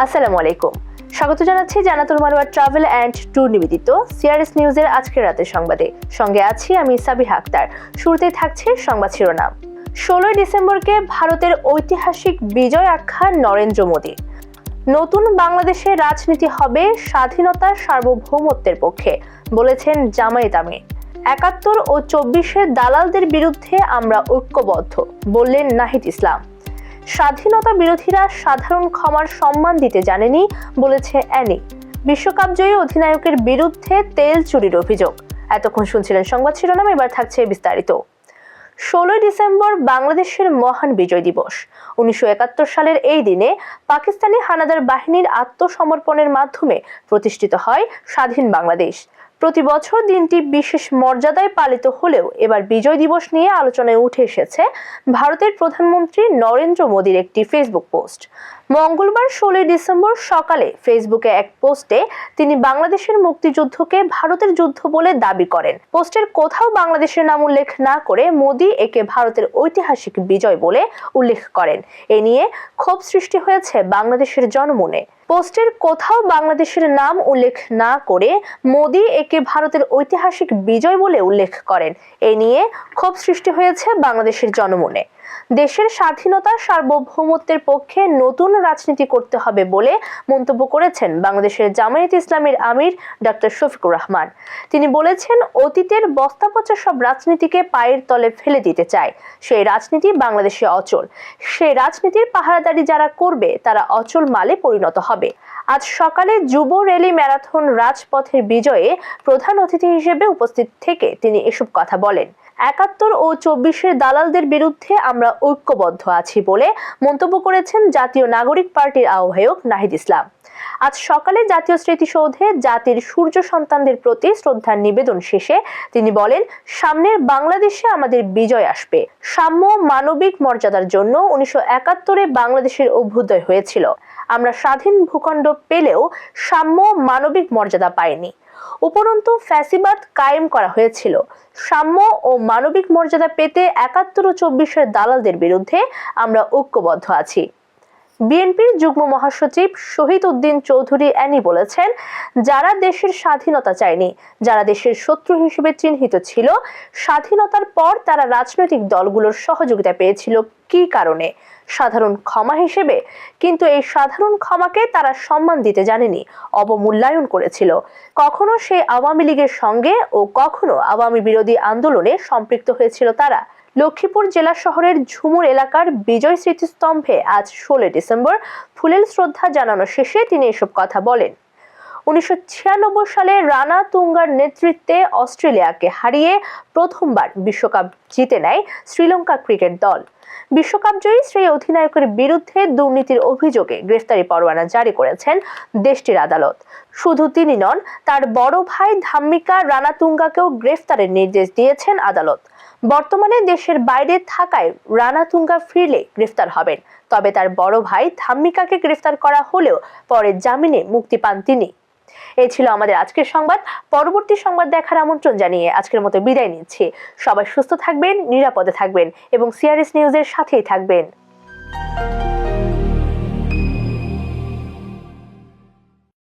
আসসালামু আলাইকুম। স্বাগত জানাচ্ছি জান্নাতুল মারওয়া ট্রাভেল অ্যান্ড ট্যুর নিবেদিত সিআরএস নিউজের আজকের রাতের সংবাদে। সঙ্গে আছি আমি সাবিহা আক্তার। শুরুতেই থাকছে সংবাদ শিরোনাম। 16 ডিসেম্বরকে ভারতের ঐতিহাসিক বিজয় আখ্যান নরেন্দ্র মোদী। নতুন বাংলাদেশের রাজনীতি হবে স্বাধীনতার সার্বভৌমত্বের পক্ষে, বলেছেন জামায়াত আমির। 71 ও 24-এর দালালদের বিরুদ্ধে আমরা ঐক্যবদ্ধ, বললেন নাহিদ ইসলাম। স্বাধীনতা বিরোধীরা সাধারণ ক্ষমার সম্মান দিতে জানেনি, বলেছে অ্যানি। বিশ্বকাপ জয়ী অধিনায়কের বিরুদ্ধে তেল চুরির অভিযোগ। এতক্ষণ শুনছিলেন সংবাদ শিরোনাম, এবার থাকছে বিস্তারিত। 16 ডিসেম্বর বাংলাদেশের মহান বিজয় দিবস। 1971 সালের এই দিনে পাকিস্তানি হানাদার বাহিনীর আত্মসমর্পণের মাধ্যমে প্রতিষ্ঠিত হয় স্বাধীন বাংলাদেশ। প্রতি বছর দিনটি বিশেষ মর্যাদায় পালিত হলেও এবার বিজয় দিবস নিয়ে আলোচনায় উঠে এসেছে ভারতের প্রধানমন্ত্রী নরেন্দ্র মোদীর একটি ফেসবুক পোস্ট। মঙ্গলবার 16 ডিসেম্বর সকালে ফেসবুকে এক পোস্টে তিনি বাংলাদেশের মুক্তিযুদ্ধকে ভারতের যুদ্ধ বলে দাবি করেন। পোস্টের কোথাও বাংলাদেশের নাম উল্লেখ না করে মোদী একে ভারতের ঐতিহাসিক বিজয় বলে উল্লেখ করেন। এ নিয়ে ক্ষোভ সৃষ্টি হয়েছে বাংলাদেশের জনমনে। পোস্টের কোথাও বাংলাদেশের নাম উল্লেখ না করে মোদী একে ভারতের ঐতিহাসিক বিজয় বলে উল্লেখ করেন। এ নিয়ে ক্ষোভ সৃষ্টি হয়েছে বাংলাদেশের জনমনে। দেশের স্বাধীনতা সার্বভৌমত্বের পক্ষে নতুন রাজনীতি করতে হবে বলে মন্তব্য করেছেন বাংলাদেশের জামায়াত ইসলামীর আমির ডক্টর শফিকুর রহমান। তিনি বলেছেন, অতীতের বস্তাপচা সব রাজনীতিকে পায়ের তলে ফেলে দিতে চায়। সেই রাজনীতি বাংলাদেশে অচল। সেই রাজনীতির পাহারাদারি যারা করবে তারা অচল মালে পরিণত হবে। আজ সকালে যুব র্যালি ম্যারাথন রাজপথের বিজয়ে প্রধান অতিথি হিসেবে উপস্থিত থেকে তিনি এসব কথা বলেন। 71 ও 24-এর দালালদের বিরুদ্ধে আমরা ঐক্যবদ্ধ আছি বলে মন্তব্য করেছেন জাতীয় নাগরিক পার্টির আহ্বায়ক নাহিদ ইসলাম। আজ সকালে জাতীয় স্মৃতিসৌধে জাতির সূর্য সন্তানদের প্রতি শ্রদ্ধার নিবেদন শেষে তিনি বলেন, সামনের বাংলাদেশে আমাদের বিজয় আসবে। সাম্য মানবিক মর্যাদার জন্য 1971-এ বাংলাদেশের অভ্যুদয় হয়েছিল। আমরা স্বাধীন ভূখণ্ড পেলেও সাম্য মানবিক মর্যাদা পাইনি। উপরন্তু ফ্যাসিবাদ কায়েম করা হয়েছিল। সাম্য ও মানবিক মর্যাদা পেতে 71 ও 24-এর দালালদের বিরুদ্ধে আমরা ঐক্যবদ্ধ আছি। বিএনপির যুগ্ম মহাসচিব শহীদ উদ্দিন চৌধুরী অ্যানি বলেছেন, যারা দেশের স্বাধীনতা চায়নি, যারা দেশের শত্রু হিসেবে চিহ্নিত ছিল, স্বাধীনতার পর তারা রাজনৈতিক দলগুলোর সহযোগিতা পেয়েছিল কি কারণে? সাধারণ ক্ষমা হিসেবে। কিন্তু এই সাধারণ ক্ষমাকে তারা সম্মান দিতে জানেনি, অবমূল্যায়ন করেছিল। কখনো সেই আওয়ামী লীগের সঙ্গে ও কখনো আওয়ামী বিরোধী আন্দোলনে সম্পৃক্ত হয়েছিল তারা। লক্ষ্মীপুর জেলা শহরের ঝুমুর এলাকার বিজয় স্মৃতিস্তম্ভে আজ 16 ডিসেম্বর ফুলেল শ্রদ্ধা জানানো শেষে তিনি এসব কথা বলেন। 1996 সালে রানা তুঙ্গার নেতৃত্বে অস্ট্রেলিয়াকে হারিয়ে প্রথমবার বিশ্বকাপ জিতে নেয় শ্রীলঙ্কা ক্রিকেট দল। বিশ্বকাপ জয়ী সেই অধিনায়কের বিরুদ্ধে দুর্নীতির অভিযোগে গ্রেফতারি পরোয়ানা জারি করেছেন দেশটির আদালত। শুধু তিনি নন, তার বড় ভাই ধাম্মিকা রানাতুঙ্গাকেও গ্রেফতারের নির্দেশ দিয়েছেন আদালত। বর্তমানে দেশের বাইরে থাকায় রানাতুঙ্গা ফিরলে গ্রেফতার হবেন। তবে তার বড় ভাই ধাম্মিকাকে গ্রেফতার করা হলেও পরে জামিনে মুক্তি পান তিনি। এই ছিল আমাদের আজকের সংবাদ। পরবর্তী সংবাদ দেখার আমন্ত্রণ জানিয়ে আজকের মতো বিদায় নিচ্ছি। সবাই সুস্থ থাকবেন, নিরাপদে থাকবেন এবং সিআরএস নিউজের সাথেই থাকবেন।